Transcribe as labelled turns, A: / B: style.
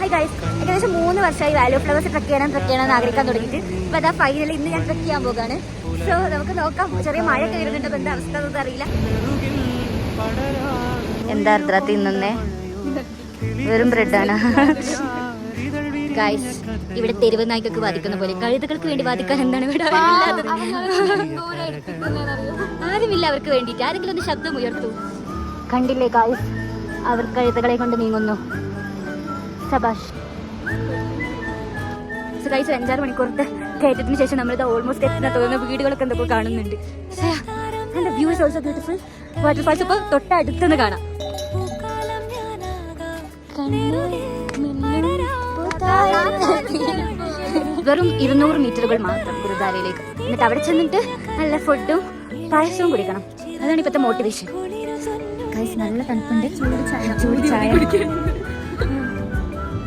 A: Hi guys, ഏകദേശം 3 വർഷമായി Valley of flowers truck ചെയ്യണമെന്ന് ആഗ്രഹിക്കാൻ തുടങ്ങിയിട്ട്. അപ്പോൾ അതാ ഫൈനലി ഇന്ന് ഞാൻ ട്രക്ക് ചെയ്യാൻ പോകാണ്. സോ നമുക്ക് നോക്കാം. ചെറിയ മഴയൊക്കെ വരുന്നുണ്ട്, അപ്പോൾ എന്താ അവസ്ഥ എന്നൊന്നും അറിയില്ല. എന്താ അർദ്ര തിന്നുന്നേ? വെറും ബ്രെഡാണ് ഗൈസ്. ഇവിടെ തെരുവ് നായ്ക്കൊക്കെ ബാധിക്കുന്ന പോലെ കഴുതകൾക്ക് വേണ്ടി ബാധിക്കാൻ എന്താണ് ഇവിടെ ആരുമില്ല അവർക്ക് വേണ്ടിയിട്ട്. ആരെങ്കിലും ഒന്ന് ശബ്ദം ഉയർത്തു. കണ്ടില്ലേ ഗൈസ്, അവർ കഴുതകളെ കൊണ്ട് നീങ്ങുന്നു. സബാഷ്. സോ ഗൈസ്, 5-6 മണിക്കൂറത്തെ കയറ്റത്തിന് ശേഷം നമ്മളിത് ഓൾമോസ്റ്റ് എത്തുന്ന തോന്നുന്ന വീടുകളൊക്കെ എന്തൊക്കെ കാണുന്നുണ്ട്. View is also beautiful. Waterfalls ഇപ്പോൾ തൊട്ടടുത്തുനിന്ന് കാണാം. വെറും 200 മീറ്ററുകൾ മാത്രം ഗുരുദ്വാരയിലേക്ക്. എന്നിട്ട് അവിടെ ചെന്നിട്ട് നല്ല ഫുഡും പായസവും കുടിക്കണം. അതാണ് ഇപ്പോഴത്തെ മോട്ടിവേഷൻ. ഗൈസ്, നല്ല തണുപ്പുണ്ട്. ചൂട് ചായ